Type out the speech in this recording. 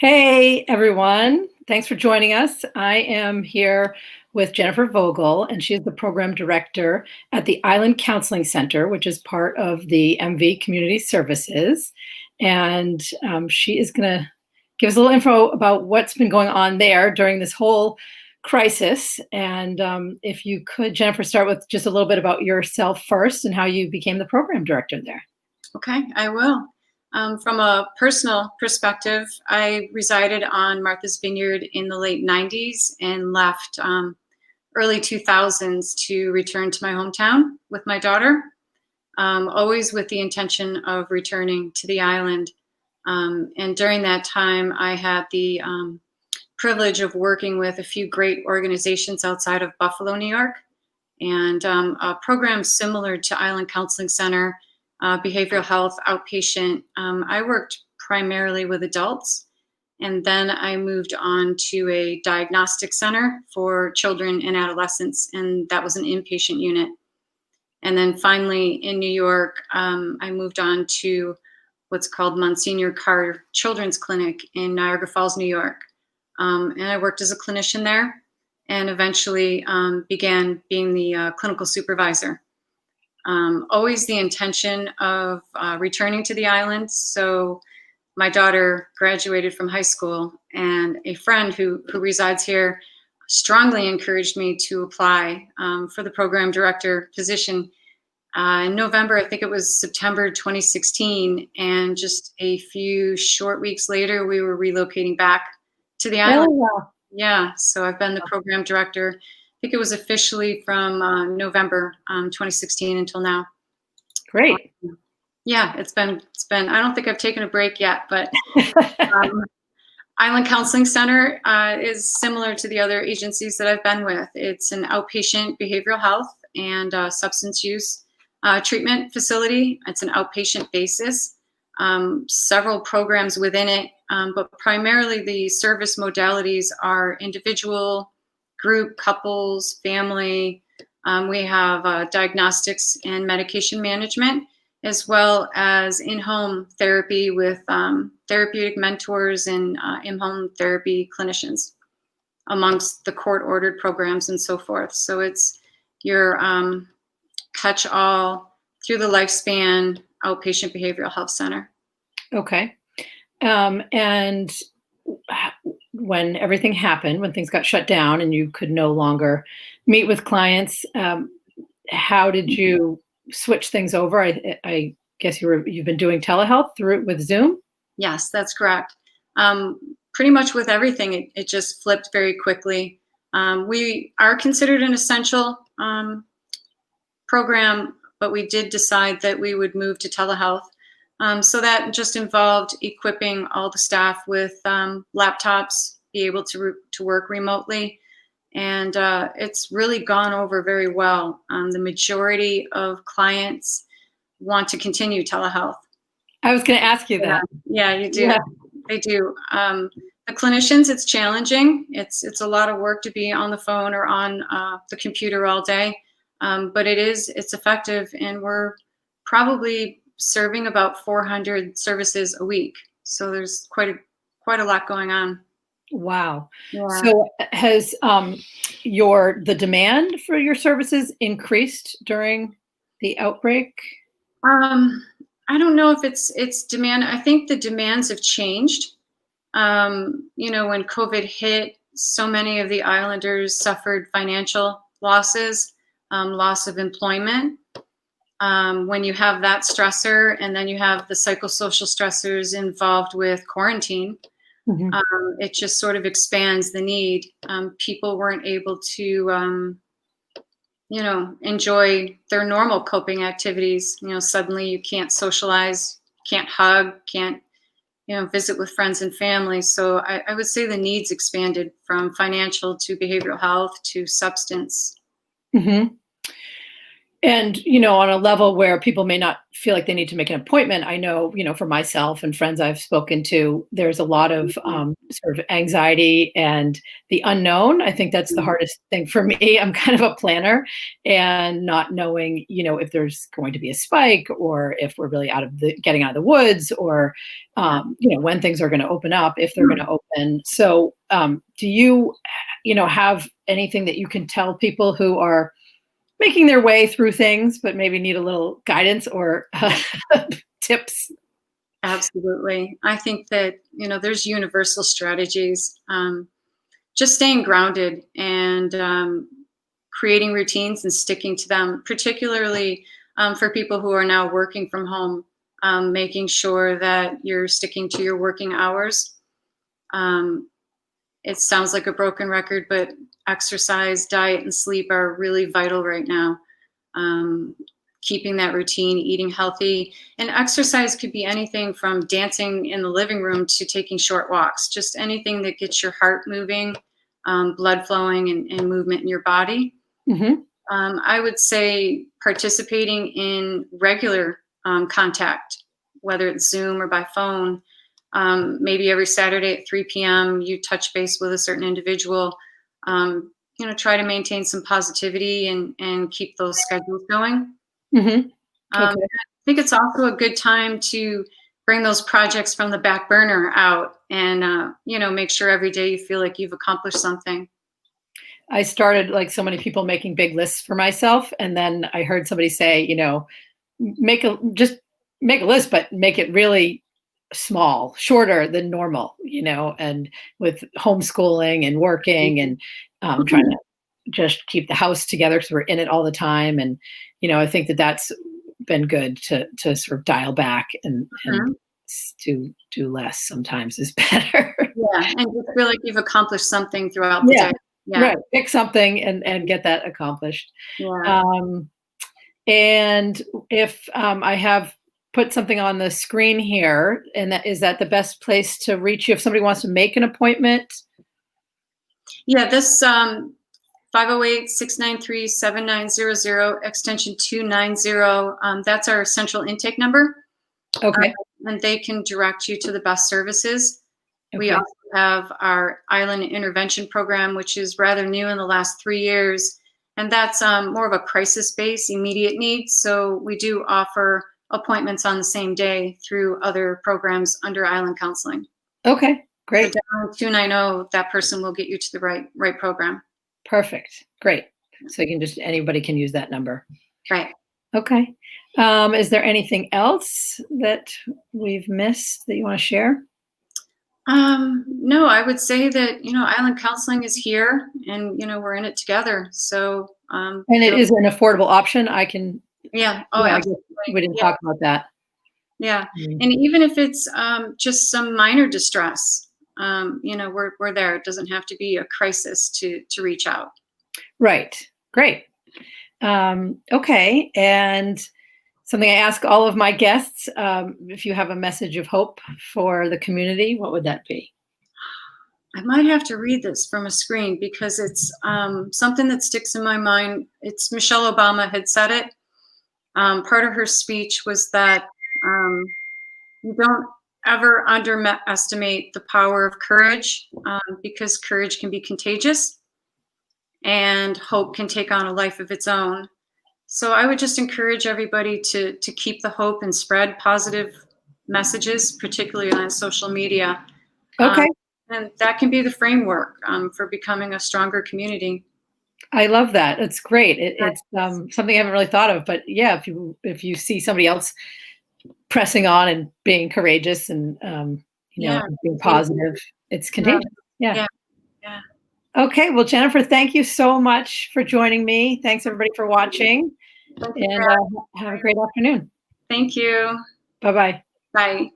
Hey, everyone. Thanks for joining us. I am here with Jennifer Vogel, and she is the program director at the Island Counseling Center, which is part of the MV Community Services. And she is going to give us a little info about what's been going on there during this whole crisis. And if you could, Jennifer, start with just a little bit about yourself first and how you became the program director there. Okay, I will. From a personal perspective, I resided on Martha's Vineyard in the late 90s and left early 2000s to return to my hometown with my daughter, always with the intention of returning to the island. And during that time, I had the privilege of working with a few great organizations outside of Buffalo, New York, and a program similar to Island Counseling Center, behavioral health, outpatient. I worked primarily with adults, and then I moved on to a diagnostic center for children and adolescents, and that was an inpatient unit. And then finally in New York, I moved on to what's called Monsignor Carr Children's Clinic in Niagara Falls, New York. And I worked as a clinician there and eventually began being the clinical supervisor. Always the intention of returning to the island. So my daughter graduated from high school, and a friend who resides here strongly encouraged me to apply for the program director position in November. I think it was September 2016, and just a few short weeks later, we were relocating back to the island. Oh, wow. Yeah, so I've been the program director. I think it was officially from November 2016 until now. Great. Yeah, it's been. I don't think I've taken a break yet, but Island Counseling Center is similar to the other agencies that I've been with. It's an outpatient behavioral health and substance use treatment facility. It's an outpatient basis. Several programs within it, but primarily the service modalities are individual, group, couples, family. We have diagnostics and medication management, as well as in-home therapy with therapeutic mentors and in-home therapy clinicians, amongst the court-ordered programs and so forth. So it's your catch-all through the lifespan outpatient behavioral health center. Okay. And when everything happened, when things got shut down and you could no longer meet with clients, how did you switch things over? I guess you've been doing telehealth with Zoom? Yes, that's correct. Pretty much with everything, it just flipped very quickly. We are considered an essential program, but we did decide that we would move to telehealth. So that just involved equipping all the staff with laptops, be able to work remotely. And it's really gone over very well. The majority of clients want to continue telehealth. I was going to ask you that. Yeah, you do. Yeah. They do. The clinicians, it's challenging. It's a lot of work to be on the phone or on the computer all day. But it's effective, and we're probably serving about 400 services a week. So there's quite a lot going on. Wow. Yeah. So has the demand for your services increased during the outbreak? I don't know if it's demand. I think the demands have changed. When COVID hit, so many of the islanders suffered financial losses, loss of employment. When you have that stressor, and then you have the psychosocial stressors involved with quarantine, Mm-hmm. It just sort of expands the need. People weren't able to, enjoy their normal coping activities. Suddenly you can't socialize, can't hug, can't, visit with friends and family. So I would say the needs expanded from financial to behavioral health to substance. Mm-hmm. And, on a level where people may not feel like they need to make an appointment, I know, for myself and friends I've spoken to, there's a lot of sort of anxiety and the unknown. I think that's the hardest thing for me. I'm kind of a planner, and not knowing, if there's going to be a spike, or if we're really getting out of the woods, or, when things are going to open up, if they're going to open. So do you, have anything that you can tell people who are making their way through things, but maybe need a little guidance or tips? Absolutely. I think that, there's universal strategies. Just staying grounded and creating routines and sticking to them, particularly for people who are now working from home, making sure that you're sticking to your working hours. It sounds like a broken record, but exercise, diet, and sleep are really vital right now. Keeping that routine, eating healthy, and exercise could be anything from dancing in the living room to taking short walks, just anything that gets your heart moving, blood flowing, and movement in your body. Mm-hmm. I would say participating in regular contact, whether it's Zoom or by phone. Maybe every Saturday at 3 p.m. you touch base with a certain individual. Try to maintain some positivity and keep those schedules going. Mm-hmm. I Okay. think it's also a good time to bring those projects from the back burner out and, make sure every day you feel like you've accomplished something. I started, like so many people, making big lists for myself. And then I heard somebody say, just make a list, but make it really small, shorter than normal, and with homeschooling and working and trying to just keep the house together, because we're in it all the time. And, I think that that's been good to sort of dial back and to do less sometimes is better. Yeah, and just feel like you've accomplished something throughout the Yeah. day. Yeah. Right. Pick something and get that accomplished. Yeah. And if I have put something on the screen here, and is that the best place to reach you if somebody wants to make an appointment? Yeah, this 508-693-7900, extension 290. That's our central intake number. Okay. And they can direct you to the best services. We Okay. also have our Island Intervention Program, which is rather new in the last 3 years. And that's more of a crisis-based, immediate needs. So we do offer appointments on the same day through other programs under Island Counseling. Okay. Great. So down 290, that person will get you to the right program. Perfect. Great. So anybody can use that number. Right. Okay. Is there anything else that we've missed that you want to share? No, I would say that, Island Counseling is here and, we're in it together. So, and it is an affordable option. Yeah. Oh, I absolutely. guess we didn't talk about that. Yeah. And even if it's just some minor distress, we're there. It doesn't have to be a crisis to reach out. Right. Great. Okay. And something I ask all of my guests, if you have a message of hope for the community, what would that be? I might have to read this from a screen because it's something that sticks in my mind. It's Michelle Obama had said it. Part of her speech was that you don't ever underestimate the power of courage, because courage can be contagious and hope can take on a life of its own. So I would just encourage everybody to keep the hope and spread positive messages, particularly on social media. Okay. And that can be the framework for becoming a stronger community. I love that. It's great. It's something I haven't really thought of, but yeah, if you see somebody else pressing on and being courageous and being positive, it's contagious. Yeah. Okay. Well, Jennifer, thank you so much for joining me. Thanks everybody for watching, and have a great afternoon. Thank you. Bye-bye. Bye.